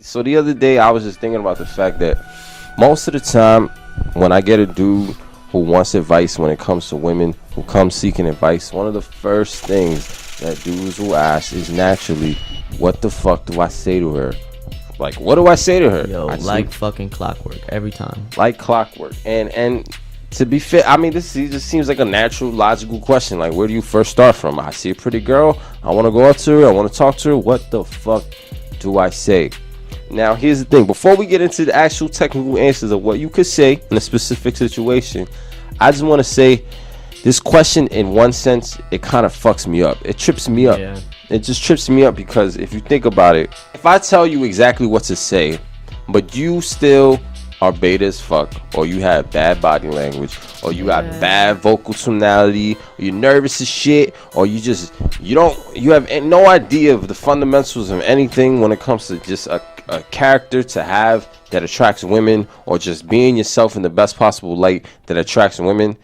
So the other day, I was just thinking about the fact that most of the time, when I get a dude who wants advice when it comes to women, who comes seeking advice, one of the first things that dudes will ask is naturally, what the fuck do I say to her? Like, what do I say to her? Yo, like fucking clockwork every time. Like clockwork. And to be fair, I mean, this just seems like a natural, logical question. Like, where do you first start from? I see a pretty girl, I want to go up to her, I want to talk to her. What the fuck do I say? Now, here's the thing. Before we get into the actual technical answers of what you could say in a specific situation, I just want to say this question, in one sense, it kind of fucks me up. It trips me up. Yeah. It just trips me up because if you think about it, if I tell you exactly what to say, but you still are beta as fuck, or you have bad body language, or you got bad vocal tonality, or you're nervous as shit, or you have no idea of the fundamentals of anything when it comes to just a character to have that attracts women, or just being yourself in the best possible light that attracts women,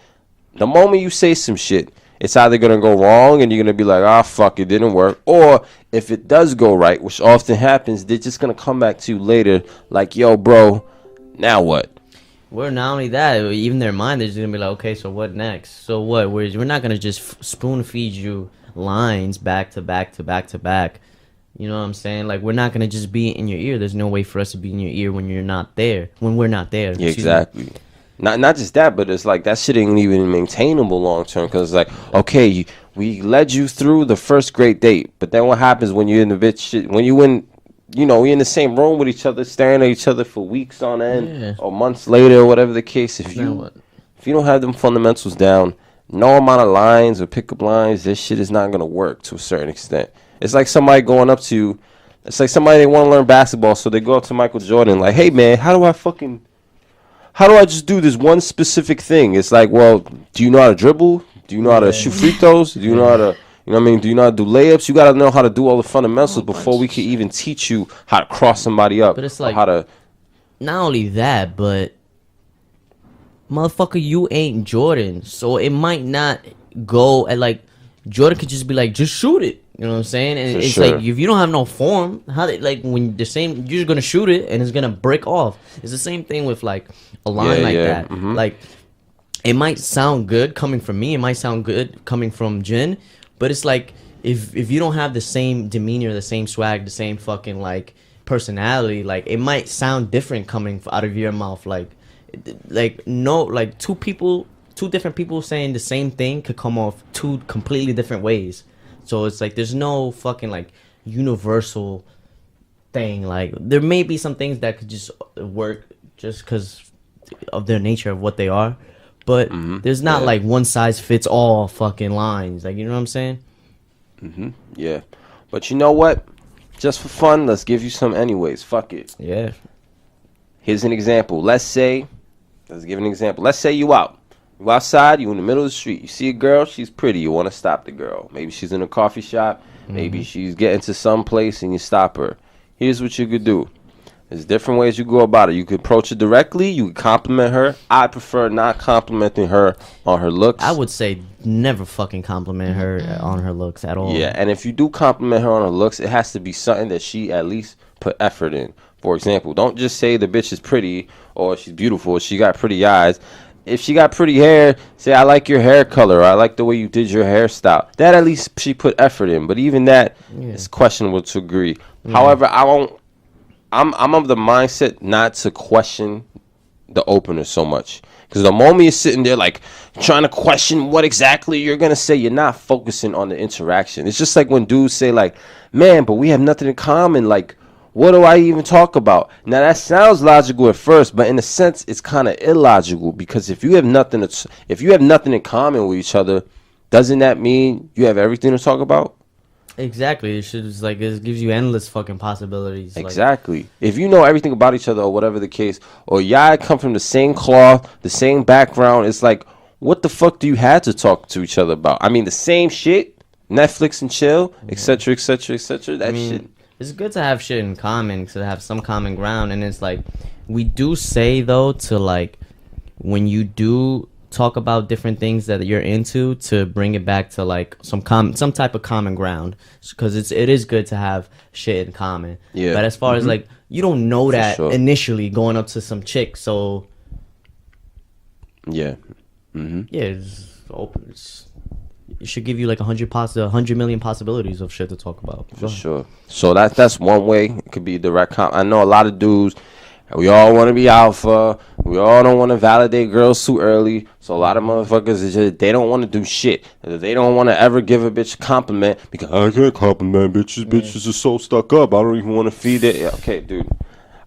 the moment you say some shit, it's either gonna go wrong and you're gonna be like, ah, fuck, it didn't work, or if it does go right, which often happens, they're just gonna come back to you later like, yo, bro, now what? Well, not only that, even their mind, they're just gonna be like, okay, so what next? So what? We're not gonna just spoon feed you lines back to back to back to back. You know what I'm saying? Like, we're not gonna just be in your ear. There's no way for us to be in your ear when you're not there. When we're not there. Yeah, exactly. Not just that, but it's like that shit ain't even maintainable long term. Because it's like, okay, we led you through the first great date, but then what happens when you're in the bitch shit? When you in, we in the same room with each other, staring at each other for weeks on end, or months later, or whatever the case. If you don't have them fundamentals down, no amount of lines or pickup lines, this shit is not gonna work to a certain extent. It's like somebody going up to you. It's like somebody, they want to learn basketball, so they go up to Michael Jordan like, hey man, how do I just do this one specific thing? It's like, well, do you know how to dribble? Do you know how to shoot free throws? Do you know how to, do you know how to do layups? You got to know how to do all the fundamentals before we can even teach you how to cross somebody up. But it's like, how to. Not only that, but motherfucker, you ain't Jordan. So it might not go at like, Jordan could just be like, just shoot it. You know what I'm saying? And it's like, if you don't have no form, when the same, you're just gonna shoot it and it's gonna break off. It's the same thing with like a line that. Mm-hmm. Like, it might sound good coming from me, it might sound good coming from Jin, but it's like, if you don't have the same demeanor, the same swag, the same fucking like personality, like it might sound different coming out of your mouth. Like two different people saying the same thing could come off two completely different ways. So it's like, there's no fucking like universal thing. Like, there may be some things that could just work just because of their nature of what they are, but there's not like one size fits all fucking lines. Like, you know what I'm saying? Yeah, but you know what? Just for fun, let's give you some anyways. Fuck it. Yeah. Here's an example. Let's give an example. Let's say you out. You outside, you in the middle of the street. You see a girl, she's pretty. You want to stop the girl. Maybe she's in a coffee shop. Maybe she's getting to some place and you stop her. Here's what you could do. There's different ways you go about it. You could approach her directly. You could compliment her. I prefer not complimenting her on her looks. I would say never fucking compliment her on her looks at all. Yeah, and if you do compliment her on her looks, it has to be something that she at least put effort in. For example, don't just say the bitch is pretty or she's beautiful, she got pretty eyes. If she got pretty hair, say, I like your hair color, or I like the way you did your hairstyle. That at least she put effort in. But even that is questionable to agree. However, I'm of the mindset not to question the opener so much. Because the moment you're sitting there like trying to question what exactly you're going to say, you're not focusing on the interaction. It's just like when dudes say like, man, but we have nothing in common. Like, what do I even talk about? Now, that sounds logical at first, but in a sense, it's kind of illogical. Because if you have nothing in common with each other, doesn't that mean you have everything to talk about? Exactly. It gives you endless fucking possibilities. Exactly. If you know everything about each other or whatever the case, or y'all come from the same cloth, the same background, it's like, what the fuck do you have to talk to each other about? I mean, the same shit, Netflix and chill, etc., etc., etc. That shit. It's good to have shit in common, to have some common ground. And it's like, we do say though, to like, when you do talk about different things that you're into to bring it back to like some type of common ground, because it is good to have shit in common. Yeah. But as far as like, you don't know that sure. initially going up to some chick, so yeah. yeah, it's open. It should give you like 100 million possibilities of shit to talk about. For sure. So that's one way. It could be direct I know a lot of dudes, we all want to be alpha. We all don't want to validate girls too early. So a lot of motherfuckers is just, they don't want to do shit. They don't want to ever give a bitch a compliment because I can't compliment bitches. Bitches are so stuck up. I don't even want to feed it. Yeah, okay, dude.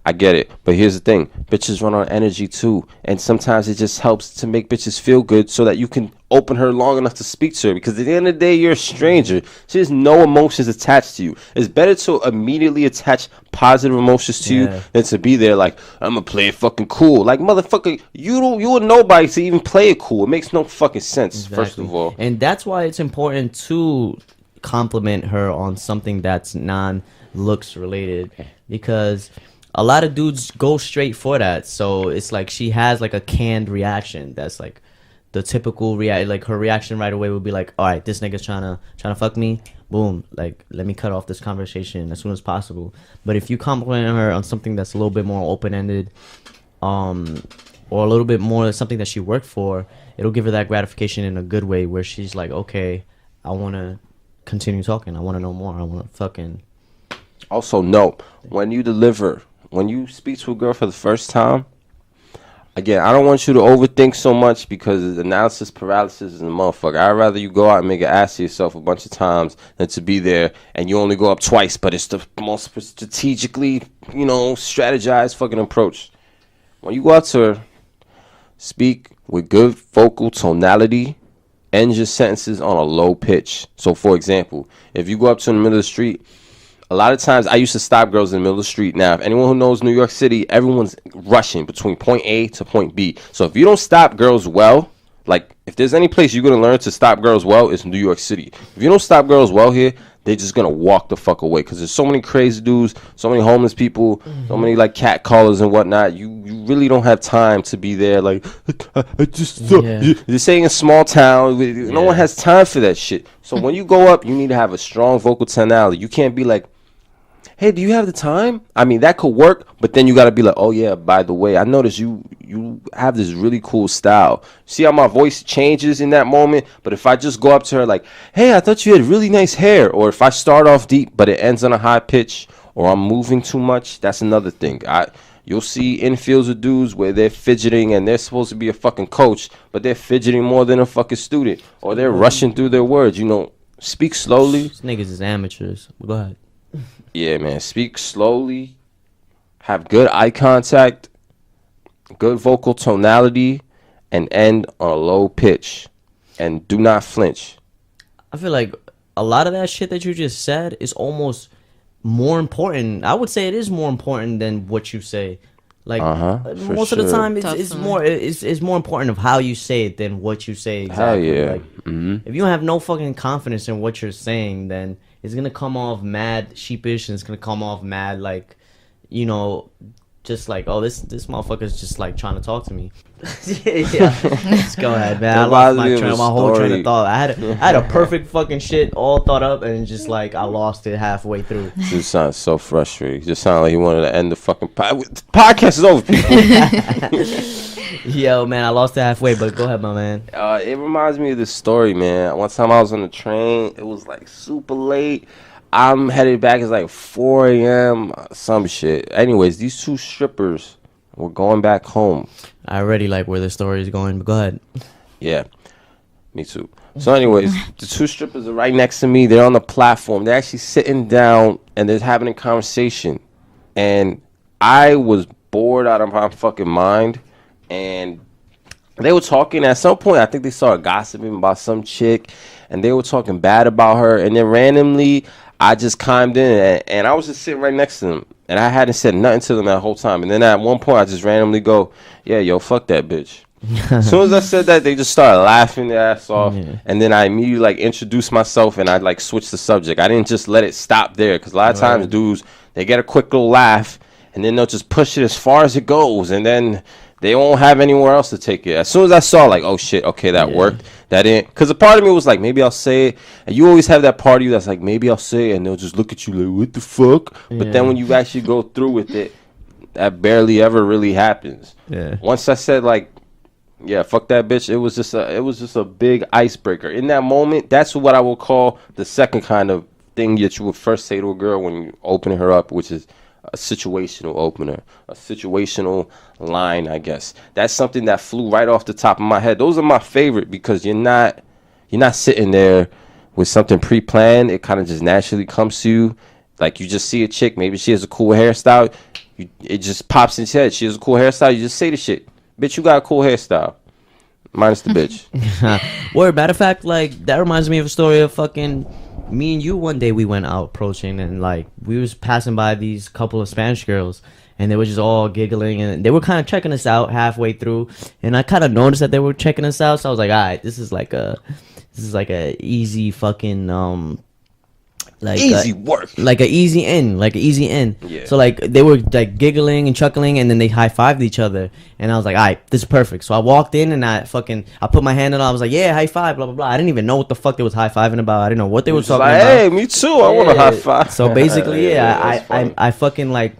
I get it. But here's the thing. Bitches run on energy too. And sometimes it just helps to make bitches feel good so that you can open her long enough to speak to her. Because at the end of the day, you're a stranger. She has no emotions attached to you. It's better to immediately attach positive emotions to you than to be there like, I'm going to play it fucking cool. Like, motherfucker, you a nobody to even play it cool. It makes no fucking sense, first of all. And that's why it's important to compliment her on something that's non-looks related. Because a lot of dudes go straight for that. So it's like she has like a canned reaction. That's like the typical like her reaction right away would be like, all right, this nigga's trying to fuck me. Boom. Like, let me cut off this conversation as soon as possible. But if you compliment her on something that's a little bit more open-ended, or a little bit more something that she worked for, it'll give her that gratification in a good way where she's like, okay, I want to continue talking. I want to know more. I want to fucking... Also, note, when you speak to a girl for the first time, again, I don't want you to overthink so much because analysis paralysis is a motherfucker. I'd rather you go out and make an ass of yourself a bunch of times than to be there and you only go up twice, but it's the most strategically, strategized fucking approach. When you go out to her, speak with good vocal tonality, end your sentences on a low pitch. So, for example, if you go up to in the middle of the street, a lot of times I used to stop girls in the middle of the street. Now, if anyone who knows New York City, everyone's rushing between point A to point B. So if you don't stop girls well, like if there's any place you're going to learn to stop girls well, it's New York City. If you don't stop girls well here, they're just going to walk the fuck away because there's so many crazy dudes, so many homeless people, so many like cat callers and whatnot. You really don't have time to be there like, you're saying a small town. No one has time for that shit. So when you go up, you need to have a strong vocal tonality. You can't be like, hey, do you have the time? I mean, that could work, but then you got to be like, oh, yeah, by the way, I noticed you have this really cool style. See how my voice changes in that moment? But if I just go up to her like, hey, I thought you had really nice hair, or if I start off deep, but it ends on a high pitch, or I'm moving too much, that's another thing. You'll see infields of dudes where they're fidgeting and they're supposed to be a fucking coach, but they're fidgeting more than a fucking student, or they're rushing through their words. Speak slowly. These niggas is amateurs. Go ahead. Yeah, man. Speak slowly. Have good eye contact. Good vocal tonality. And end on a low pitch. And do not flinch. I feel like a lot of that shit that you just said is almost more important. I would say it is more important than what you say. Like most of the time, it's more important of how you say it than what you say exactly. Hell yeah. Like, if you don't have no fucking confidence in what you're saying, then it's gonna come off mad sheepish, and it's gonna come off mad like, just like, oh, this motherfucker's just like trying to talk to me. Yeah. Let's go ahead, man. I lost my whole train of thought. I had a perfect fucking shit all thought up, and just like I lost it halfway through. This sounds so frustrating. It just sounded like he wanted to end the fucking podcast is over, people. Yo, man, I lost it halfway, but go ahead, my man. It reminds me of this story, man. One time I was on the train. It was like super late. I'm headed back. It's like 4 a.m. Some shit. Anyways, these two strippers were going back home. I already like where the story is going, but go ahead. Yeah, me too. So anyways, the two strippers are right next to me. They're on the platform. They're actually sitting down, and they're having a conversation. And I was bored out of my fucking mind. And they were talking. At some point, I think they started gossiping about some chick. And they were talking bad about her. And then randomly, I just chimed in. And I was just sitting right next to them. And I hadn't said nothing to them that whole time. And then at one point, I just randomly go, yeah, yo, fuck that bitch. As soon as I said that, they just started laughing their ass off. Yeah. And then I immediately like introduced myself and I like switched the subject. I didn't just let it stop there, because a lot of times dudes, they get a quick little laugh and then they'll just push it as far as it goes. And then They won't have anywhere else to take it. As soon as I saw, like, oh shit, okay, that worked. That didn't. Because a part of me was like, maybe I'll say it. And you always have that part of you that's like, maybe I'll say it. And they'll just look at you like, what the fuck? But then when you actually go through with it, that barely ever really happens. Yeah. Once I said, like, yeah, fuck that bitch, it was just a big icebreaker. In that moment, that's what I will call the second kind of thing that you would first say to a girl when you open her up, which is a situational opener, a situational line, I guess. That's something that flew right off the top of my head. Those are my favorite because you're not sitting there with something pre-planned. It kind of just naturally comes to you. Like, you just see a chick, maybe she has a cool hairstyle. It just pops in your head. She has a cool hairstyle. You just say the shit. Bitch, you got a cool hairstyle. Minus the bitch. Word, matter of fact, like, that reminds me of a story of fucking me and you. One day we went out approaching, and like we was passing by these couple of Spanish girls, and they were just all giggling, and they were kind of checking us out halfway through, and I kind of noticed that they were checking us out, so I was like, all right, this is like a easy fucking like easy work, like an easy in. Yeah. So like they were like giggling and chuckling, and then they high-fived each other, and I was like, all right, this is perfect. So I walked in and I put my hand on it. I was like, yeah, high five, blah blah blah. I didn't even know what the fuck they was high-fiving about. I didn't know what they were talking like, about. Hey, me too. I want a high five. So basically, I fucking like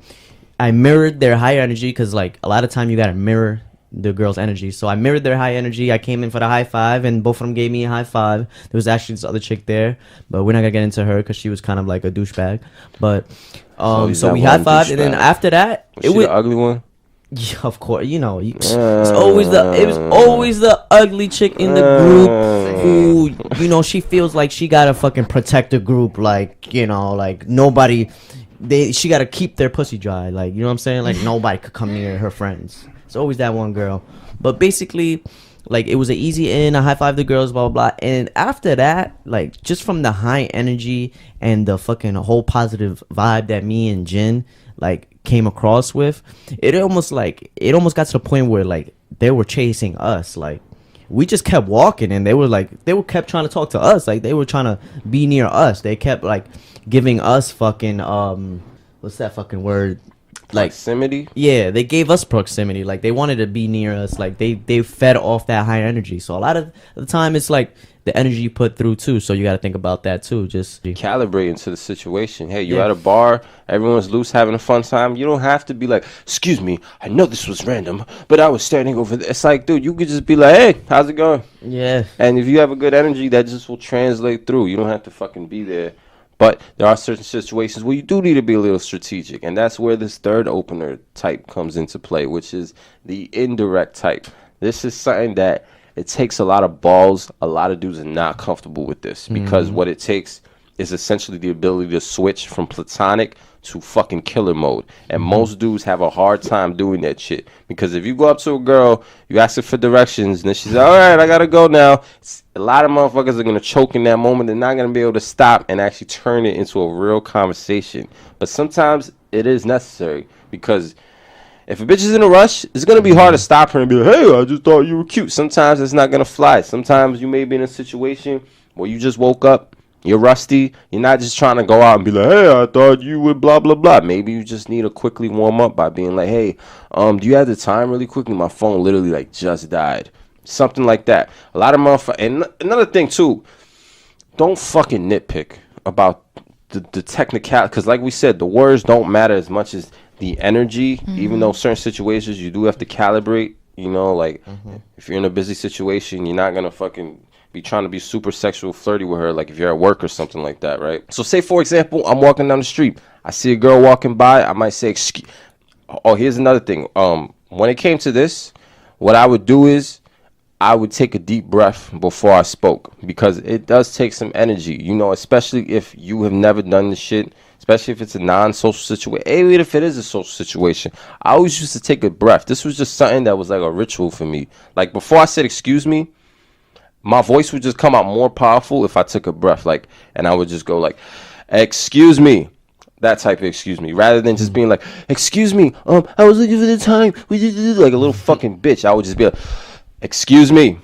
I mirrored their high energy, because like a lot of time you gotta mirror the girl's energy. So I mirrored their high energy. I came in for the high five, and both of them gave me a high five. There was actually this other chick there, but we're not gonna get into her because she was kind of like a douchebag. But so we high fived, and then after that, was she the ugly one? Yeah, of course, you know, it was always the ugly chick in the group who, you know, she feels like she gotta fucking protect the group, like, you know, like nobody, she gotta keep their pussy dry, like, you know what I'm saying, like nobody could come near her friends. It's always that one girl. But basically, like, it was an easy in. I high-fived the girls, blah, blah, blah. And after that, like, just from the high energy and the fucking whole positive vibe that me and Jin, like, came across with, it almost got to the point where, like, they were chasing us. Like, we just kept walking, and they kept trying to talk to us. Like, they were trying to be near us. They kept, like, giving us fucking, what's that fucking word? Like proximity. Yeah, they gave us proximity. Like, they wanted to be near us. Like, they fed off that high energy. So a lot of the time it's like the energy you put through too. So you got to think about that too. Just calibrating to the situation. Hey, you're at a bar, everyone's loose, having a fun time. You don't have to be like, excuse me, I know this was random, but I was standing over there. It's like, dude, you could just be like, hey, how's it going? Yeah. And if you have a good energy, that just will translate through. You don't have to fucking be there. But there are certain situations where you do need to be a little strategic, and that's where this third opener type comes into play, which is the indirect type. This is something that it takes a lot of balls. A lot of dudes are not comfortable with this because what it takes is essentially the ability to switch from platonic to fucking killer mode. And most dudes have a hard time doing that shit. Because if you go up to a girl, you ask her for directions, and then she's like, all right, I gotta go now. A lot of motherfuckers are gonna choke in that moment. They're not gonna be able to stop and actually turn it into a real conversation. But sometimes it is necessary, because if a bitch is in a rush, it's gonna be hard to stop her and be like, hey, I just thought you were cute. Sometimes it's not gonna fly. Sometimes you may be in a situation where you just woke up, you're rusty. You're not just trying to go out and be like, hey, I thought you would blah, blah, blah. Maybe you just need to quickly warm up by being like, hey, do you have the time really quickly? My phone literally like just died. Something like that. A lot of motherfuckers. And another thing too, don't fucking nitpick about the technicality. Because like we said, the words don't matter as much as the energy. Even though certain situations you do have to calibrate. You know, like if you're in a busy situation, you're not going to fucking be trying to be super sexual flirty with her, like if you're at work or something like that, right? So say, for example, I'm walking down the street. I see a girl walking by. I might say, excuse. Oh, here's another thing. When it came to this, what I would do is I would take a deep breath before I spoke, because it does take some energy, you know, especially if you have never done this shit, especially if it's a non-social situation, even if it is a social situation. I always used to take a breath. This was just something that was like a ritual for me. Like, before I said excuse me, my voice would just come out more powerful if I took a breath, like, and I would just go like, excuse me, that type of excuse me, rather than just being like, excuse me, I was looking for the time, like a little fucking bitch. I would just be like, excuse me,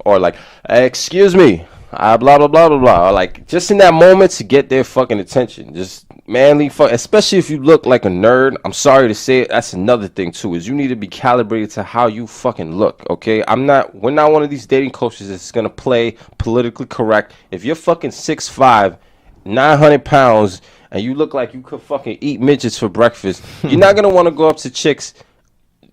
or like, excuse me, blah blah blah blah blah. Like just in that moment to get their fucking attention. Just manly fuck, especially if you look like a nerd. I'm sorry to say it. That's another thing too. Is you need to be calibrated to how you fucking look. Okay, we're not one of these dating coaches that's gonna play politically correct. If you're fucking 6'5", 900 pounds, and you look like you could fucking eat midgets for breakfast, you're not gonna want to go up to chicks.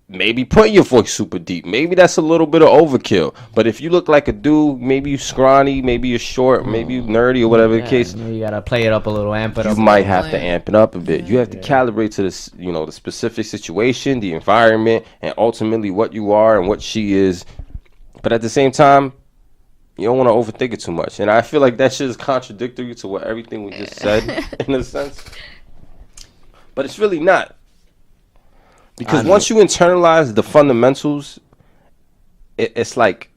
Maybe put your voice super deep. Maybe that's a little bit of overkill. But if you look like a dude, maybe you scrawny, maybe you're short, maybe you nerdy or whatever the case. You gotta play it up a little, amp it up. You might have to amp it up a bit. You have to calibrate to this, the specific situation, the environment, and ultimately what you are and what she is. But at the same time, you don't want to overthink it too much. And I feel like that shit is contradictory to what everything we just said, in a sense. But it's really not. Because once you internalize the fundamentals, it's like,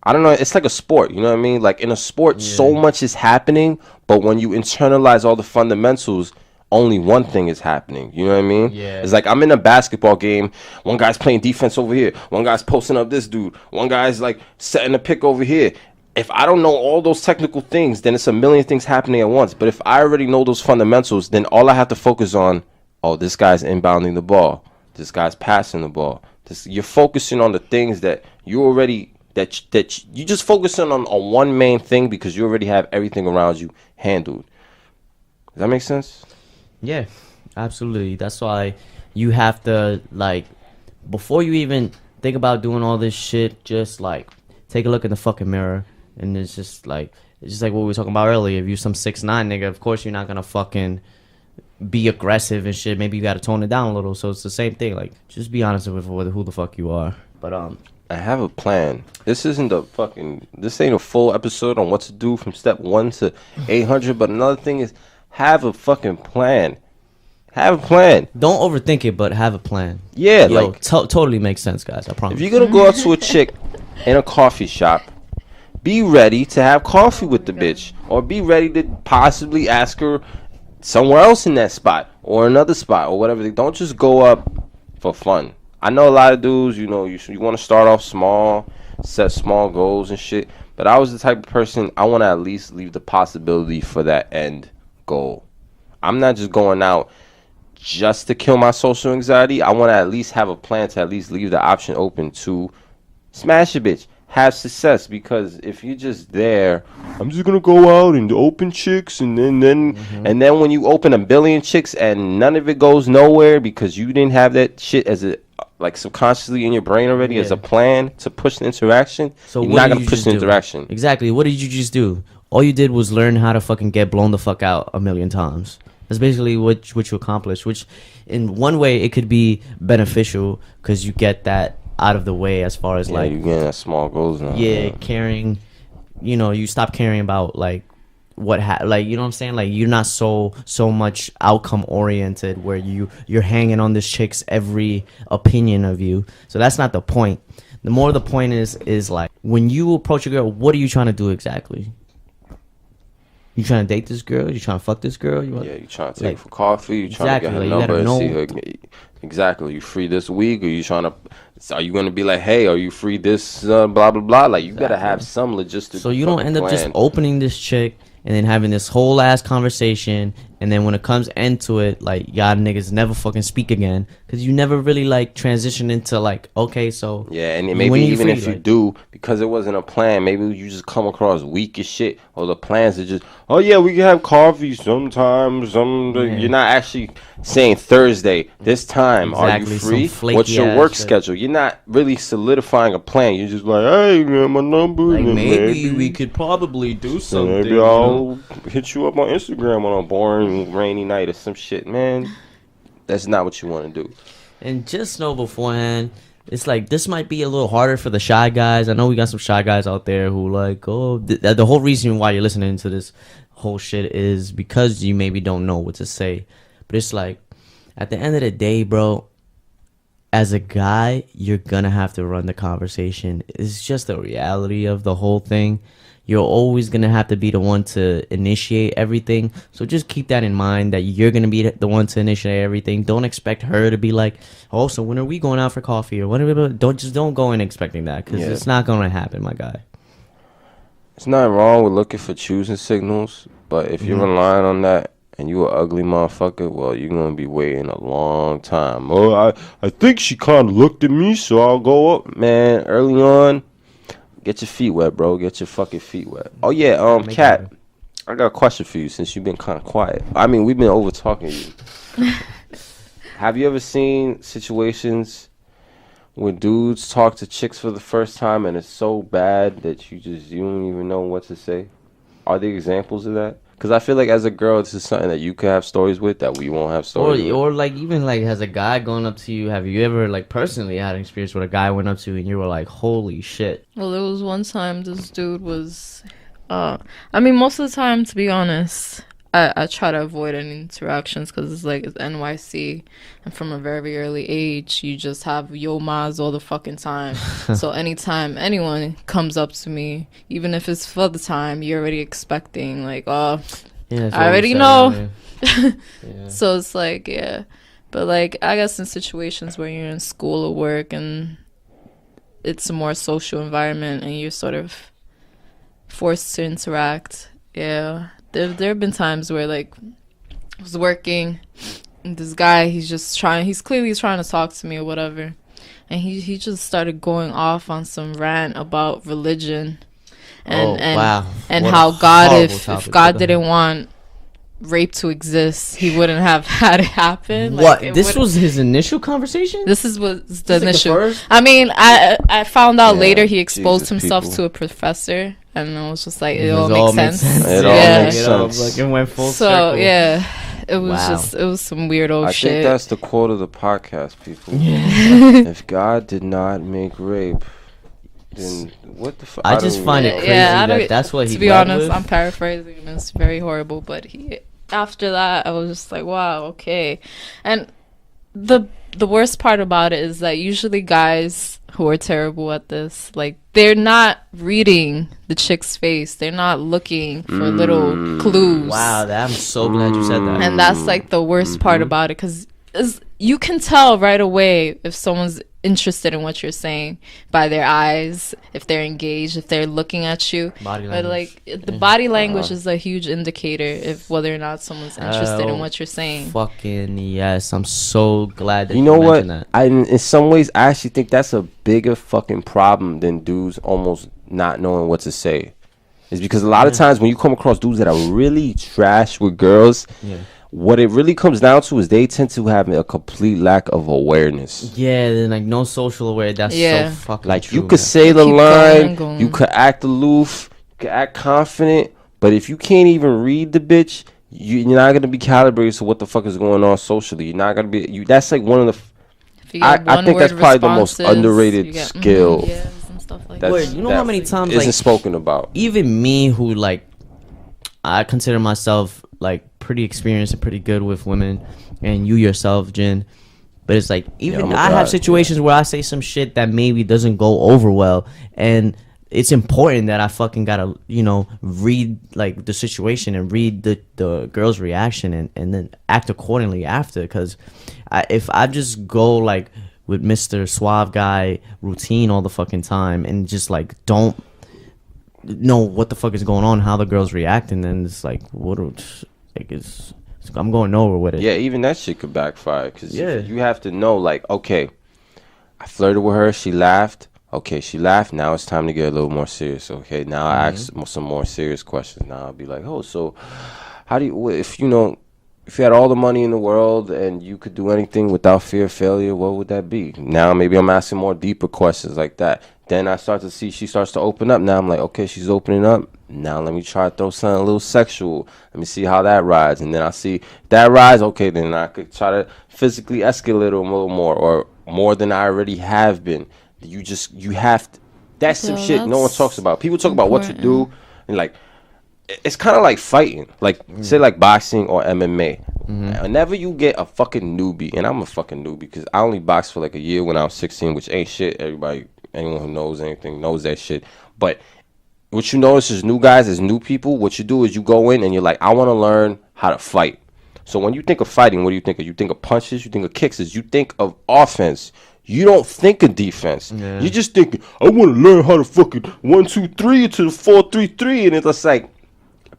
I don't know, it's like a sport, you know what I mean? Like in a sport, so much is happening, but when you internalize all the fundamentals, only one thing is happening, you know what I mean? Yeah. It's like I'm in a basketball game, one guy's playing defense over here, one guy's posting up this dude, one guy's like setting a pick over here. If I don't know all those technical things, then it's a million things happening at once. But if I already know those fundamentals, then all I have to focus on, oh, this guy's inbounding the ball. This guy's passing the ball. You're focusing on the things that you already you just focusing on one main thing because you already have everything around you handled. Does that make sense? Yeah, absolutely. That's why you have to, like, before you even think about doing all this shit, just like take a look in the fucking mirror, and it's just like what we were talking about earlier. If you're some 6'9" nigga, of course you're not gonna fucking be aggressive and shit. Maybe you gotta tone it down a little. So it's the same thing. Like, just be honest with who the fuck you are. But I have a plan. This ain't a full episode on what to do from step 1 to 800. But another thing is, have a fucking plan. Have a plan. Don't overthink it, but have a plan. Yeah, yo, like totally makes sense, guys. I promise. If you're gonna go out to a chick in a coffee shop, be ready to have coffee with the bitch, or be ready to possibly ask her somewhere else in that spot or another spot or whatever. Don't just go up for fun. I know a lot of dudes, you want to start off small, set small goals and shit. But I was the type of person, I want to at least leave the possibility for that end goal. I'm not just going out just to kill my social anxiety. I want to at least have a plan to at least leave the option open to smash a bitch, have success. Because if you're just there, I'm just gonna go out and open chicks, and then when you open a billion chicks and none of it goes nowhere because you didn't have that shit as a subconsciously in your brain already as a plan to push the interaction, so you're not gonna push the interaction. Exactly. What did you just do? All you did was learn how to fucking get blown the fuck out a million times. That's basically what you accomplished. Which, in one way, it could be beneficial because you get that out of the way as far as you get that small goals now. Yeah, caring. You stop caring about like what you know what I'm saying. Like, you're not so much outcome oriented where you're hanging on this chick's every opinion of you. So that's not the point. The more the point is like, when you approach a girl, what are you trying to do exactly? You trying to date this girl? You trying to fuck this girl? You trying to take her for coffee? You trying to get her number and see her? Exactly. You free this week? Or you trying to? Are you gonna be like, hey, are you free this? Blah blah blah. Like, you gotta have some logistics. So you don't end up just opening this chick and then having this whole ass conversation, and then when it comes into it, like, y'all niggas never fucking speak again because you never really like transition into like, okay, so and maybe even if you do, because it wasn't a plan, maybe you just come across weak as shit, or the plans are just, oh yeah, we can have coffee sometimes. You're not actually saying Thursday this time. Are you free? What's your work schedule? You're not really solidifying a plan. You're just like, hey, man, my number. Like, maybe we could probably do something. Maybe I'll hit you up on Instagram on a boring rainy night or some shit, man. That's not what you want to do. And just know beforehand, it's like, this might be a little harder for the shy guys. I know we got some shy guys out there who like, oh, the whole reason why you're listening to this whole shit is because you maybe don't know what to say. But it's like, at the end of the day, bro, as a guy, you're gonna have to run the conversation. It's just the reality of the whole thing. You're always going to have to be the one to initiate everything. So just keep that in mind, that you're going to be the one to initiate everything. Don't expect her to be like, oh, so when are we going out for coffee? Or whatever. Don't go in expecting that, because it's not going to happen, my guy. There's nothing wrong with looking for choosing signals, but if you're relying on that and you an ugly motherfucker, well, you're gonna be waiting a long time. Oh, I think she kind of looked at me, so I'll go up. Man, early on, get your feet wet, bro. Get your fucking feet wet. Oh yeah, Kat, I got a question for you since you've been kind of quiet. I mean, we've been over talking to you. Have you ever seen situations when dudes talk to chicks for the first time and it's so bad that you don't even know what to say? Are there examples of that? Because I feel like as a girl, this is something that you could have stories with that we won't have stories with. Or like even like has a guy gone up to you? Have you ever like personally had an experience where a guy went up to you and you were like, holy shit? Well, there was one time this dude was, I mean, most of the time, to be honest, I try to avoid any interactions because it's like it's NYC, and from a very early age, you just have yo mas all the fucking time. So anytime anyone comes up to me, even if it's for the time, you're already expecting like, oh, Yeah, I already know. Yeah. So it's like, yeah. But like, I guess in situations where you're in school or work and it's a more social environment and you're sort of forced to interact, yeah. There have been times where like I was working and this guy, he's clearly trying to talk to me or whatever. And he just started going off on some rant about religion and wow. and What how a God, horrible if topic. God didn't want rape to exist, he wouldn't have had it happen. What? Like, This was his initial conversation? This is what the This like the initial. first? I mean, I found out Yeah, later he exposed Jesus, himself people. to a professor, and it was just like It it all all makes sense. It all Yeah. makes sense. Like it went full So circle. yeah, it was Wow. it was some weirdo I shit. think that's the quote of the podcast, people. If God did not make rape, then what the fuck? I just find it crazy I that don't- that's what he To be led honest, with. I'm paraphrasing, and it's very horrible. But after that, I was just like, wow, okay. And the worst part about it is that usually guys who are terrible at this, like, they're not reading the chick's face. They're not looking for little clues. Wow, I'm so glad you said that. And that's like the worst part about it, because you can tell right away if someone's interested in what you're saying by their eyes, if they're engaged, if they're looking at you. Body But language. like the body language is a huge indicator if whether or not someone's interested in what you're saying. Fucking yes, I'm so glad that You know what? mentioned that. I in some ways I actually think that's a bigger fucking problem than dudes almost not knowing what to say. Is because a lot of times when you come across dudes that are really trash with girls, what it really comes down to is they tend to have a complete lack of awareness. Yeah, then like no social aware. That's Yeah. so fucking Like true, you could man. say the Keep going line, and going. you could act aloof, you could act confident, but if you can't even read the bitch, you're not gonna be calibrated to what the fuck is going on socially. You're not gonna be. That's like one of the. If you get I think one-word that's probably the most responses, underrated you get, skill yes, and stuff like That's- Wait, you know how many times isn't like spoken about. even me who like I consider myself like pretty experienced and pretty good with women, and you yourself, Jin. But it's like even I'm a I guy, have situations where I say some shit that maybe doesn't go over well, and it's important that I fucking gotta read like the situation and read the girl's reaction and then act accordingly after. Because if I just go like with Mr. Suave guy routine all the fucking time and just like don't know what the fuck is going on, how the girl's reacting, then it's like I'm going nowhere with it. Yeah, even that shit could backfire because Yeah. you have to know, like, okay, I flirted with her, she laughed. Okay, she laughed. Now it's time to get a little more serious. Okay, now I ask some more serious questions. Now I'll be like, oh, so how do you, if you had all the money in the world and you could do anything without fear of failure, what would that be? Now maybe I'm asking more deeper questions like that. Then I start to see she starts to open up. Now I'm like, okay, she's opening up. Now let me try to throw something a little sexual. Let me see how that rides. And then I see that rides. Okay, then I could try to physically escalate a little more or more than I already have been. You have to. That's some Yeah, shit no one that's talks about. People talk about what to do. important. And like, it's kind of like fighting. Like, say like boxing or MMA. Whenever you get a fucking newbie, and I'm a fucking newbie because I only boxed for like a year when I was 16, which ain't shit. Anyone who knows anything knows that shit. But what you notice is new guys, as new people, what you do is you go in and you're like, I want to learn how to fight. So when you think of fighting, what do you think of? You think of punches, you think of kicks, you think of offense. You don't think of defense. Yeah. You're just thinking, I want to learn how to fucking 1, 2, 3 to the 4, 3, 3, and it's just like.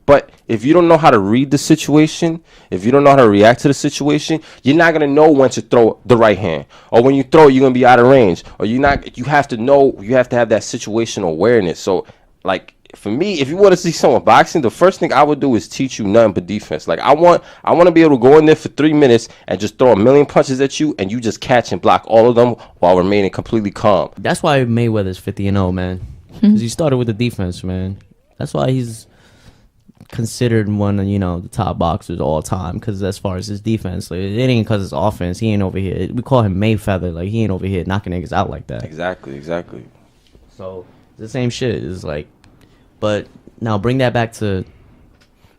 But if you don't know how to read the situation, if you don't know how to react to the situation, you're not gonna know when to throw the right hand, or when you throw, you're gonna be out of range, or you're not. You have to know. You have to have that situational awareness. So, like for me, if you want to see someone boxing, the first thing I would do is teach you nothing but defense. Like I want to be able to go in there for 3 minutes and just throw a million punches at you, and you just catch and block all of them while remaining completely calm. That's why Mayweather's 50-0, man. Because he started with the defense, man. That's why he's considered one of, the top boxers all time, because as far as his defense, like, it ain't because his offense. He ain't over here. We call him Mayfeather. Like, he ain't over here knocking niggas out like that. Exactly. So the same shit is like, but now bring that back to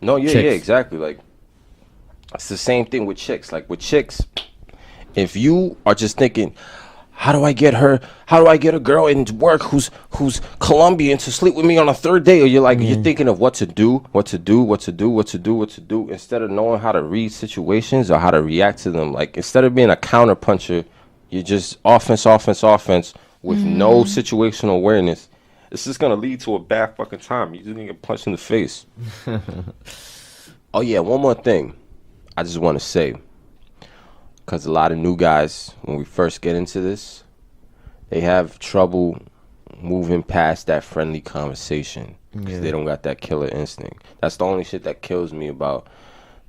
chicks. Exactly. Like it's the same thing with chicks. Like with chicks, if you are just thinking, how do I get a girl in work who's Colombian to sleep with me on a third day? Or you're thinking of what to do, instead of knowing how to read situations or how to react to them. Like instead of being a counter puncher, you're just offense with no situational awareness. It's just gonna lead to a bad fucking time. You just gonna get punched in the face. Oh yeah, one more thing I just want to say. Because a lot of new guys, when we first get into this, they have trouble moving past that friendly conversation because they don't got that killer instinct. That's the only shit that kills me about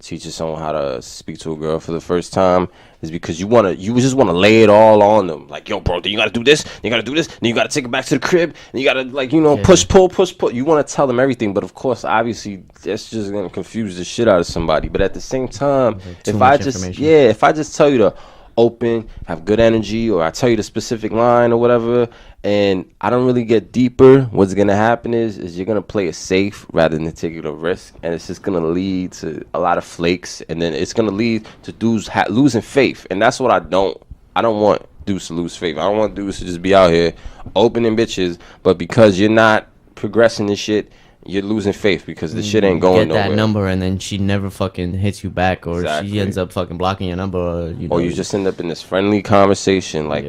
teaching someone how to speak to a girl for the first time, is because you just want to lay it all on them. Like, yo, bro, then you got to do this, then you got to do this, then you got to take it back to the crib, and you got to, push, pull. You want to tell them everything, but of course, obviously, that's just going to confuse the shit out of somebody. But at the same time, if I just tell you to open, have good energy, or I tell you the specific line or whatever, and I don't really get deeper, what's gonna happen is you're gonna play it safe rather than taking a risk, and it's just gonna lead to a lot of flakes, and then it's gonna lead to dudes losing faith, and that's what I don't want dudes to lose faith. I don't want dudes to just be out here opening bitches, but because you're not progressing this shit, you're losing faith because the shit ain't going nowhere. Get that number, and then she never fucking hits you back, or she ends up fucking blocking your number, or you just end up in this friendly conversation, like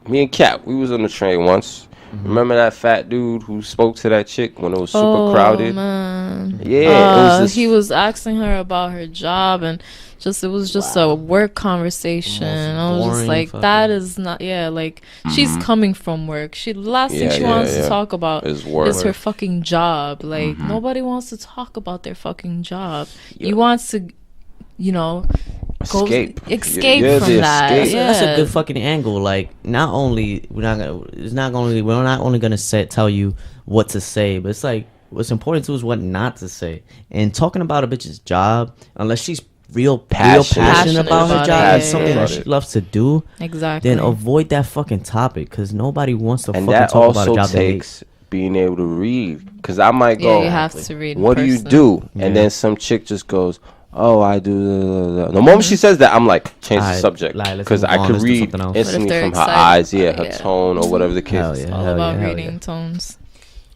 me and Kat, we was on the train once. Remember that fat dude who spoke to that chick when it was super crowded? Man. Yeah, he was asking her about her job, and it was just a work conversation. I was just like, that is not, she's coming from work. The last thing she wants to talk about is her fucking job. Like, nobody wants to talk about their fucking job. You want to, escape from that. That's a good fucking angle. Like, not only we're not only gonna tell you what to say, but it's like what's important to is what not to say. And talking about a bitch's job, unless she's real passionate about her job, and something that she loves to do, then avoid that fucking topic, because nobody wants to fucking talk about a job they hate. Being able to read, because I might go, you have to read. What do you do? And then some chick just goes, oh, I do. The moment she says that, I'm like, change the subject, because I could read instantly from her eyes, her tone, or whatever the case. It's all about reading tones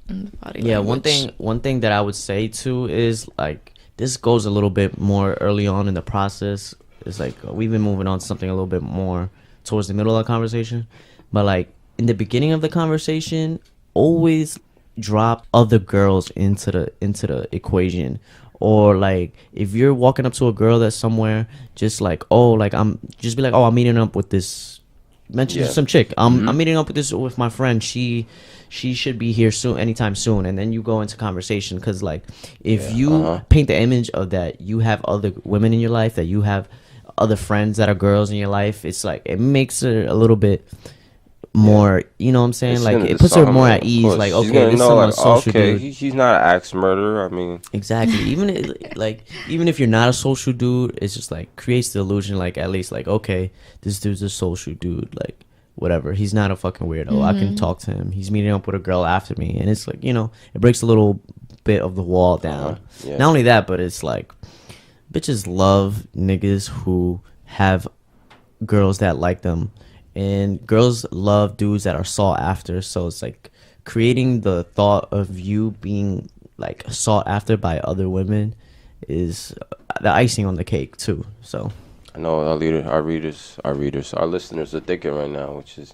and body language. One thing that I would say too is, like, this goes a little bit more early on in the process. It's like we've been moving on to something a little bit more towards the middle of the conversation, but like in the beginning of the conversation, always drop other girls into the equation. Or like if you're walking up to a girl that's somewhere, just like, I'm meeting up with this, mention some chick, I'm meeting up with my friend, she should be here soon, anytime soon. And then you go into conversation, because like if you paint the image of that you have other women in your life, that you have other friends that are girls in your life, it's like it makes it a little bit more, you know what I'm saying? Like, it puts her more at ease. Like, okay, this is a social dude. He's not an axe murderer. I mean, exactly. Even if you're not a social dude, it's just like creates the illusion. Like, at least, like, okay, this dude's a social dude. Like, whatever. He's not a fucking weirdo. I can talk to him. He's meeting up with a girl after me, and it's like, it breaks a little bit of the wall down. Not only that, but it's like, bitches love niggas who have girls that like them. And girls love dudes that are sought after. So it's like creating the thought of you being like sought after by other women is, the icing on the cake too. So I know our listeners are thinking right now, which is,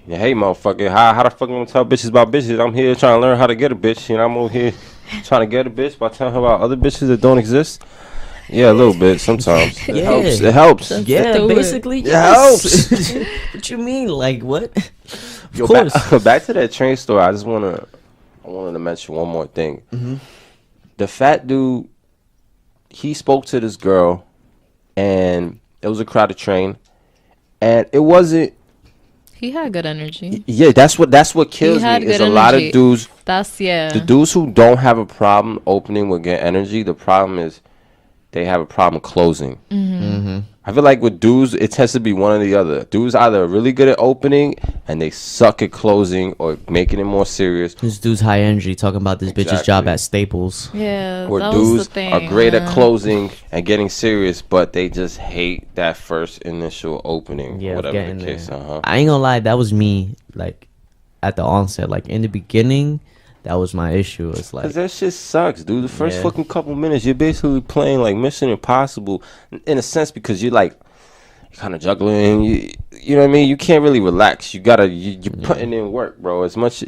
yeah, hey, motherfucker, how the fuck I'm gonna tell bitches about bitches? I'm here trying to learn how to get a bitch, and I'm over here trying to get a bitch by telling her about other bitches that don't exist. Yeah, a little bit sometimes. It Yeah. helps. It helps. yeah, do it. basically, It yes. What you mean? Like what? Of Yo, course. back to that train store. I wanted to mention one more thing. Mm-hmm. The fat dude, he spoke to this girl, and it was a crowded train, and it wasn't. He had good energy. Yeah, that's what kills had me. Is good a lot of energy. dudes. The Dudes who don't have a problem opening with good energy. The problem is they have a problem closing. Mm-hmm. I feel like with dudes, it tends to be one or the other. Dudes either are really good at opening and they suck at closing or making it more serious. This dude's high energy talking about this bitch's job Exactly. at Staples. Yeah, Or that was dudes the thing. are great at closing and getting serious, but they just hate that first initial opening. Yeah, whatever getting the case. there. I ain't gonna lie, that was me. Like at the onset, like in the beginning, that was my issue. It's like Cause that shit sucks, dude. The first Yeah. fucking couple minutes, you're basically playing like Mission Impossible, in a sense, because you're like kind of juggling. You know what I mean? You can't really relax. You're putting in work, bro. As much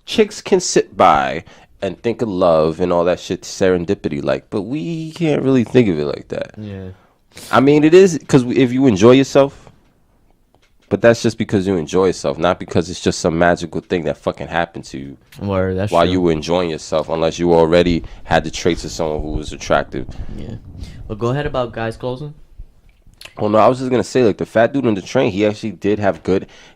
chicks can sit by and think of love and all that shit, serendipity, like, but we can't really think of it like that. yeah. I mean, it is because if you enjoy yourself. But that's just because you enjoy yourself, not because it's just some magical thing that fucking happened to you Word, that's while true. you were enjoying yourself, unless you already had the traits of someone who was attractive. Yeah. But go ahead about guys closing. Oh no, I was just gonna say, like, the fat dude on the train, he actually did have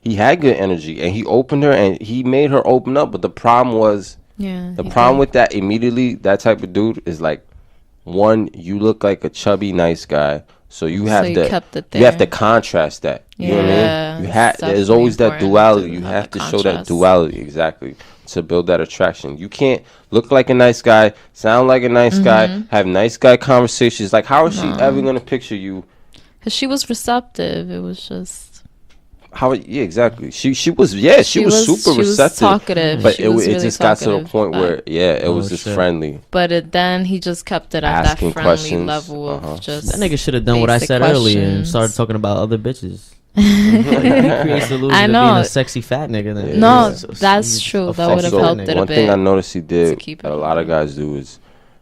he had good energy, and he opened her and he made her open up. But the problem was, Yeah. the problem with that immediately, that type of dude is like, one, you look like a chubby nice guy, so you have you to kept it you have to there. contrast that. You know what I Yeah, mean? You it's there's definitely always that important duality. to You have have that to show that contrast. duality exactly to build that attraction. You can't look like a nice guy, sound like a nice guy, have nice guy conversations. Like, how is she ever gonna picture you? Because she was receptive. It was just. Yeah, exactly. She was super She was receptive, talkative. but She it was it really just got to the talkative, point but- where it was Oh, just shit. friendly. But then he just kept it at Asking that friendly questions, level of just. That nigga should have done what I basic said earlier and questions. started talking about other bitches. He creates the illusion I of being know. a sexy fat nigga. Then. No, He's that's he's true. a That would've fucking helped nigga. it a One bit thing I noticed he to did keep that it a lot of guys do is,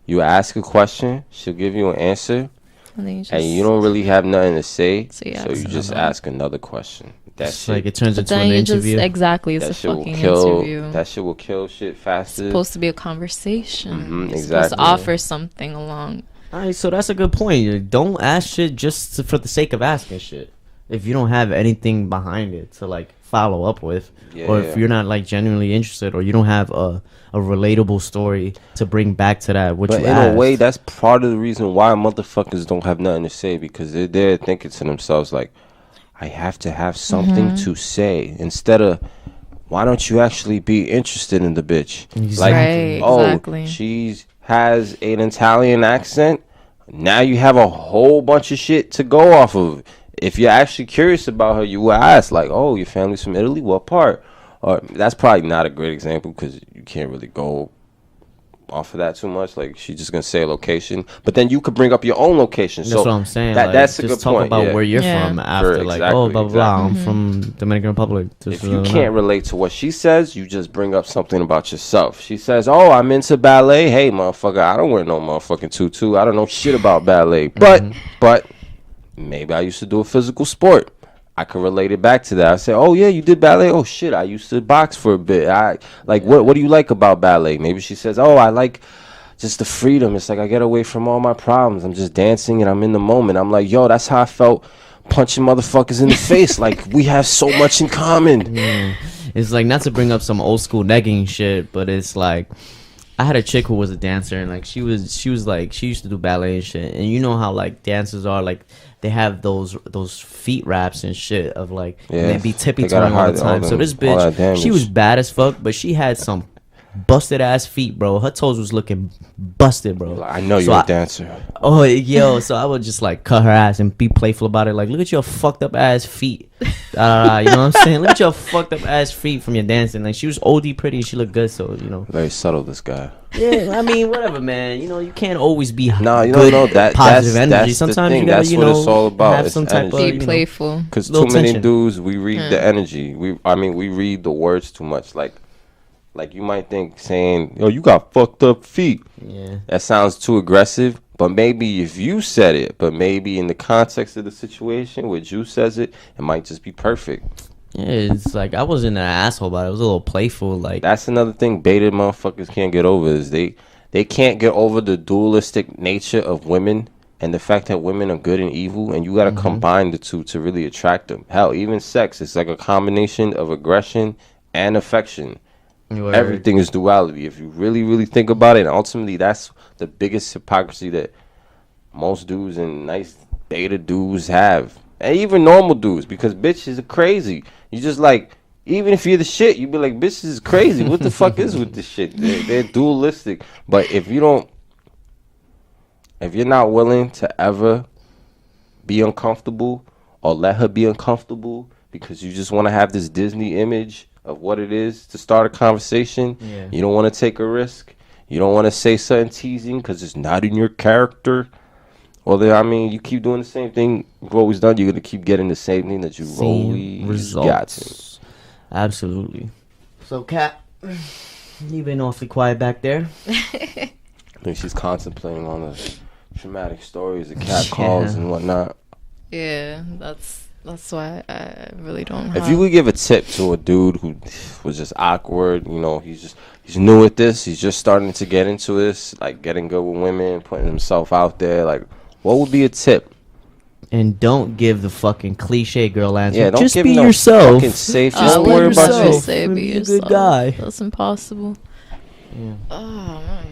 you ask a question, she'll give you an answer, And then you just. and you don't really have nothing to say, So you so ask you just another one. ask another question. That It's like shit, it turns But into then an you just interview. exactly. It's a that shit will fucking kill. interview. That shit will kill shit faster. It's supposed to be a conversation. You're supposed exactly. to offer something along. Alright, so that's a good point. Don't ask shit just for the sake of asking shit. If you don't have anything behind it to like follow up with, or if Yeah. you're not like genuinely interested, or you don't have a relatable story to bring back to that, which But you in asked. a way, that's part of the reason why motherfuckers don't have nothing to say, because they're there thinking to themselves like, I have to have something to say, instead of, why don't you actually be interested in the bitch? Like, Right, oh, exactly. she has an Italian accent. Now you have a whole bunch of shit to go off of. If you're actually curious about her, you will ask like, oh, your family's from Italy? What part? Or that's probably not a great example because you can't really go off of that too much. Like, she's just gonna say a location, but then you could bring up your own location. That's So what I'm saying. That, like, that's a just good talk point. about yeah. where you're Yeah. from after, Sure, like, exactly, oh, blah blah blah. Mm-hmm. I'm from Dominican Republic. If you can't relate to what she says, you just bring up something about yourself. She says, oh, I'm into ballet. Hey, motherfucker, I don't wear no motherfucking tutu. I don't know shit about ballet. But maybe I used to do a physical sport. I could relate it back to that. I say, oh yeah, you did ballet. Oh shit, I used to box for a bit. What do you like about ballet? Maybe she says, oh, I like just the freedom. It's like I get away from all my problems. I'm just dancing and I'm in the moment. I'm like, yo, that's how I felt punching motherfuckers in the face. Like, we have so much in common. It's like, not to bring up some old school negging shit, but it's like, I had a chick who was a dancer, and like she was like, she used to do ballet and shit, and you know how like dancers are, like they have those feet wraps and shit of like, and they Yes, be tippy they gotta toeing all hide the all time. So them- this all that bitch, damage. she was bad as fuck, but she had some busted ass feet, bro. Her toes was looking busted, bro. Like, I know So you're a dancer. Oh, yo, so I would just like cut her ass and be playful about it. Like, look at your fucked up ass feet. You know what I'm saying? Look at your fucked up ass feet from your dancing. Like, she was OD pretty and she looked good, so, you know. Very subtle, this guy. Yeah, I mean, whatever, man. You know, you can't always be No, you good, don't know that. positive That's energy. the Sometimes thing. you gotta, That's you what know, it's all about. have It's some type of, energy. Be you know, playful. Because too little many tension. dudes, we read the energy. We read the words too much. Like you might think saying, "Yo, you got fucked up feet." Yeah. That sounds too aggressive. But maybe if you said it, but maybe in the context of the situation where you says it, it might just be perfect. Yeah, it's like I wasn't an asshole about it. It was a little playful, like. That's another thing baited motherfuckers can't get over is they can't get over the dualistic nature of women and the fact that women are good and evil, and you got to combine the two to really attract them. Hell, even sex, it's like a combination of aggression and affection. Word. Everything is duality. If you really, really think about it, and ultimately that's the biggest hypocrisy that most dudes and nice beta dudes have. And even normal dudes, because bitches are crazy. You just like, even if you're the shit, you be like, bitches is crazy. What the fuck is with this shit? They're dualistic. But if you're not willing to ever be uncomfortable or let her be uncomfortable because you just want to have this Disney image of what it is to start a conversation, you don't want to take a risk. You don't want to say something teasing because it's not in your character. Well, then, I mean, you keep doing the same thing you've always done. You're going to keep getting the same thing that you've always got to. Absolutely. So, Kat, you've been awfully quiet back there. I think she's contemplating on the traumatic stories of cat calls and whatnot. Yeah, that's why I really don't have... If you could give a tip to a dude who was just awkward, you know, he's new at this, he's just starting to get into this, like getting good with women, putting himself out there, like, what would be a tip? And don't give the fucking cliche girl answer. Yeah, don't just give be no yourself. fucking safe. Just Just be worry about yourself. you. Say be Be a yourself. good guy. That's impossible. Yeah. Oh, man.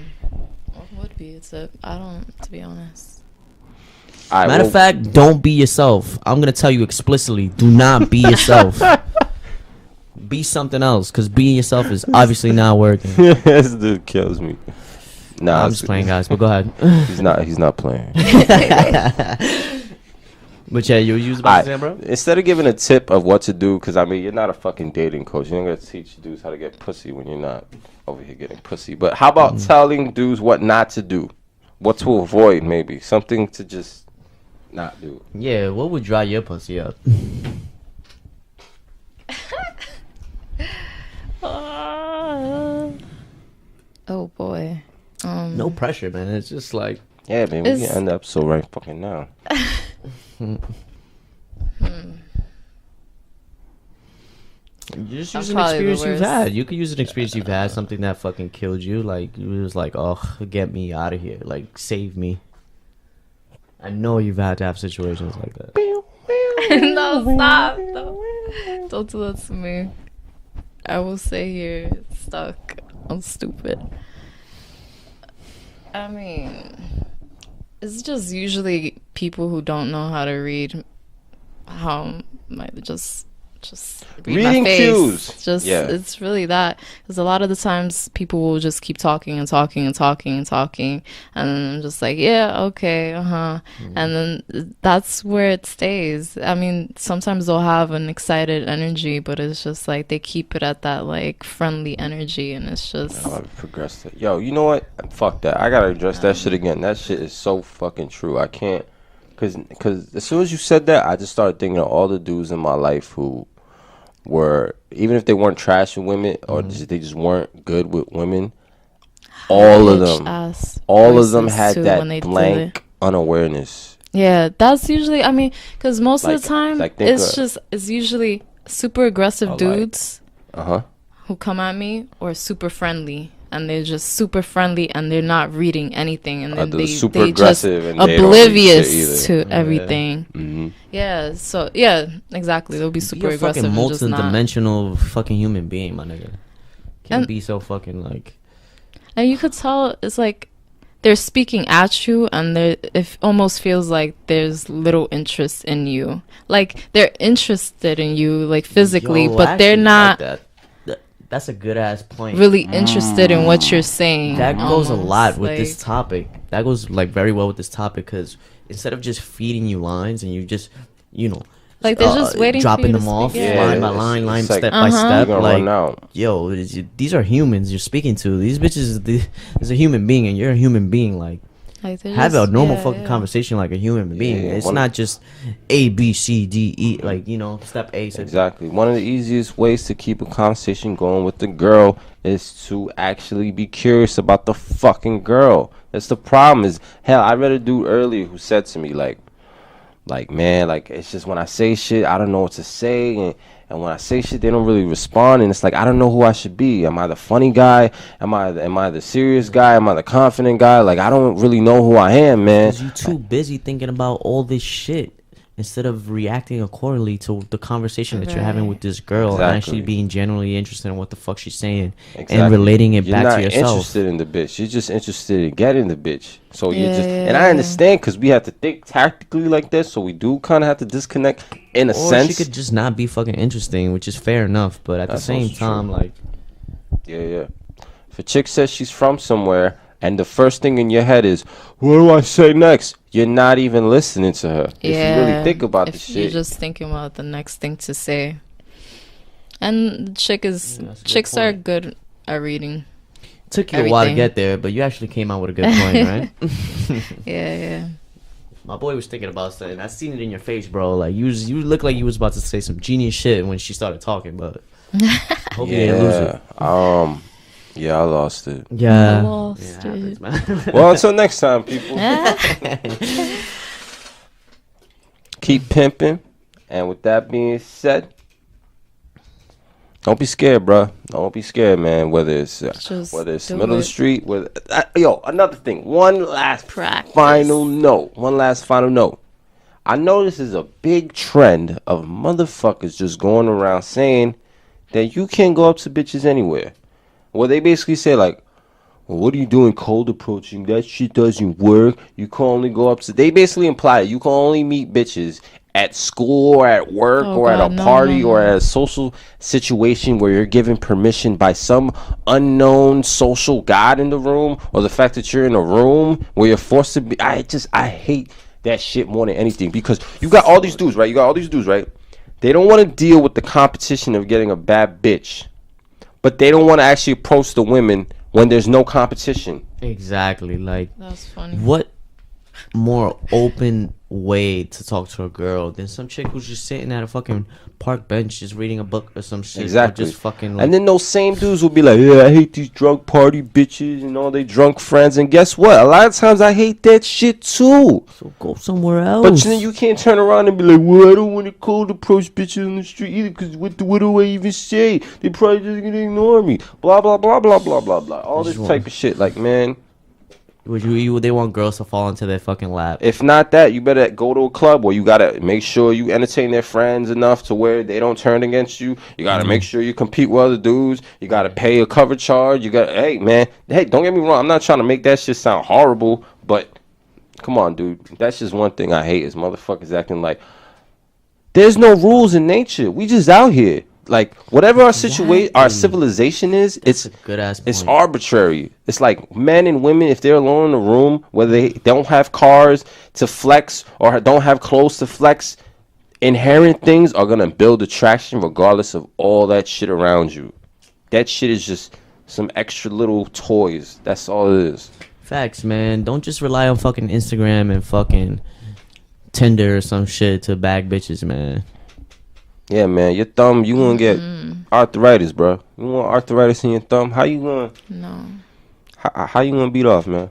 What would be a tip? I don't, to be honest. All right, Matter of fact, don't be yourself. I'm gonna tell you explicitly. Do not be yourself. Be something else, because being yourself is obviously not working. this dude kills me. Nah, I'm just playing, guys. But go ahead. He's not playing. But yeah, you was about to say, bro? Instead of giving a tip of what to do, because I mean, you're not a fucking dating coach. You're not gonna teach dudes how to get pussy when you're not over here getting pussy. But how about telling dudes what not to do, what to avoid, maybe something to just not do? Yeah, what would dry your pussy up? Oh boy. No pressure, man. It's just like, Yeah, man, we can end up so right fucking now. you just I'm use an probably the experience you've worst. had. You could use an experience you've had, something that fucking killed you. Like, you was like, oh, get me out of here. Like, save me. I know you've had to have situations like that. No, stop. Don't do that to me. I will stay here stuck. I'm stupid. I mean, it's just usually people who don't know how to read how might just read Reading my face. cues. Just Yeah. it's really that, because a lot of the times people will just keep talking and talking and talking and talking, and then I'm just like, yeah, okay, and then that's where it stays. I mean, sometimes they'll have an excited energy, but it's just like they keep it at that like friendly energy, and it's just I've progressed it. Yo, you know what? Fuck that. I gotta address that shit again. That shit is so fucking true. I can't, cause as soon as you said that, I just started thinking of all the dudes in my life who were, even if they weren't trash with women or they just weren't good with women, all of them had that blank unawareness. Yeah, that's usually, I mean, because most of the time think it's usually super aggressive dudes Uh-huh. who come at me, or super friendly, and they're just super friendly and they're not reading anything, and then they're they super just aggressive and they don't read oblivious shit to everything. Mm-hmm. Yeah, so yeah, exactly. They'll be super You're a aggressive fucking and just not. multi-dimensional fucking human being, my nigga. Can't And- be so fucking like. And you could tell it's like they're speaking at you, and it almost feels like there's little interest in you. Like they're interested in you, like physically, Yo, but they're actually, not like that's a good ass point. really interested in what you're saying. That goes a almost, lot with like- this topic. That goes like very well with this topic, because instead of just feeding you lines and you just, you know, Like they're just waiting dropping for you them to off speak. line by line, it's step like, by step. you're gonna Like, run out. yo, these are humans you're speaking to. These bitches is a human being, and you're a human being. Like, Like have a normal fucking conversation like a human being. Yeah, It's not just A, B, C, D, E. Like, you know, step A. Step Exactly. One of the easiest ways to keep a conversation going with the girl is to actually be curious about the fucking girl. That's the problem. Is hell, I read a dude earlier who said to me like man, like it's just when I say shit, I don't know what to say, and when I say shit, they don't really respond, and it's like I don't know who I should be. Am I the funny guy? Am I the serious guy? Am I the confident guy? Like I don't really know who I am, man. Because you too busy thinking about all this shit instead of reacting accordingly to the conversation that you're having with this girl and actually being genuinely interested in what the fuck she's saying and relating it back to yourself. You're not interested in the bitch. You're just interested in getting the bitch. So you just, and I understand because we have to think tactically like this, so we do kind of have to disconnect in a sense. Or she could just not be fucking interesting, which is fair enough, but at the same time, like... Yeah. If a chick says she's from somewhere, and the first thing in your head is, what do I say next? You're not even listening to her. Yeah. If you really think about the shit. You're just thinking about the next thing to say. And the chicks are good at reading. Took you a while to get there, but you actually came out with a good point, right? Yeah. My boy was thinking about something. I seen it in your face, bro. Like you look like you was about to say some genius shit when she started talking, but hope you didn't lose it. Yeah, I lost it. Yeah. I lost it. Well, until next time, people. Keep pimping. And with that being said, don't be scared, bro. Don't be scared, man. Whether it's middle of the street, another thing. One last final note. I know this is a big trend of motherfuckers just going around saying that you can't go up to bitches anywhere. Well, they basically say like, well, what are you doing cold approaching? That shit doesn't work. You can only go up to... They basically imply that you can only meet bitches at school or at work at a party or at a social situation where you're given permission by some unknown social god in the room, or the fact that you're in a room where you're forced to be... I hate that shit more than anything, because you got all these dudes, right? They don't want to deal with the competition of getting a bad bitch, but they don't want to actually approach the women when there's no competition. Exactly. Like, that's funny. What more open way to talk to a girl than some chick who's just sitting at a fucking park bench just reading a book or some shit? Exactly. Or just fucking like, and then those same dudes will be like, yeah, I hate these drunk party bitches and all they drunk friends. And guess what? A lot of times I hate that shit too. So go somewhere else. But then you can't turn around and be like, well, I don't want to cold approach bitches on the street either, because what do I even say? They probably just gonna ignore me. Blah, blah, blah, blah, blah, blah, blah. All this type of shit. Like, man... They want girls to fall into their fucking lap. If not that, you better go to a club where you gotta make sure you entertain their friends enough to where they don't turn against you. You gotta make sure you compete with other dudes. You gotta pay a cover charge. Hey man, don't get me wrong. I'm not trying to make that shit sound horrible, but come on, dude. That's just one thing I hate is motherfuckers acting like there's no rules in nature. We just out here. Like whatever our situation, our civilization is, it's arbitrary. It's like men and women, if they're alone in a room, whether they don't have cars to flex or don't have clothes to flex, inherent things are gonna build attraction regardless of all that shit around you. That shit is just some extra little toys. That's all it is. Facts, man. Don't just rely on fucking Instagram and fucking Tinder or some shit to bag bitches, man. Yeah, man, your thumb, you gonna get arthritis, bro. You want arthritis in your thumb? How you gonna? No. How you gonna beat off, man?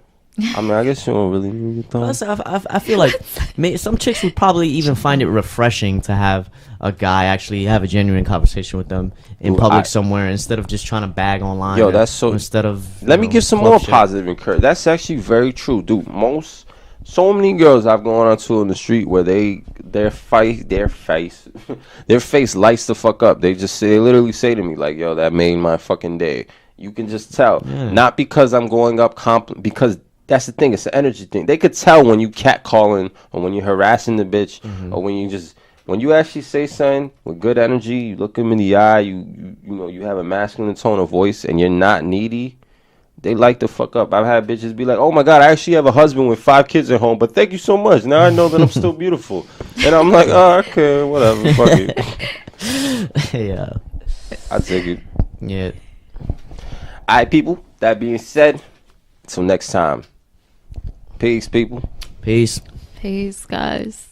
I mean, I guess you don't really need your thumb. Plus, I feel like some chicks would probably even find it refreshing to have a guy actually have a genuine conversation with them in public somewhere instead of just trying to bag online. Yo, that's so. Instead of let me give some more positive encouragement. That's actually very true, dude. So many girls I've gone onto in the street where their face lights the fuck up. They literally say to me like, "Yo, that made my fucking day." You can just tell, not because I'm going up because that's the thing. It's an energy thing. They could tell when you catcalling or when you're harassing the bitch or when you actually say something with good energy. You look them in the eye. You know you have a masculine tone of voice and you're not needy. They like to fuck up. I've had bitches be like, "Oh my god, I actually have a husband with 5 kids at home, but thank you so much. Now I know that I'm still beautiful." And I'm like, oh, okay, whatever, fuck it. Yeah. I take it. Yeah. All right, people. That being said, till next time. Peace, people. Peace. Peace, guys.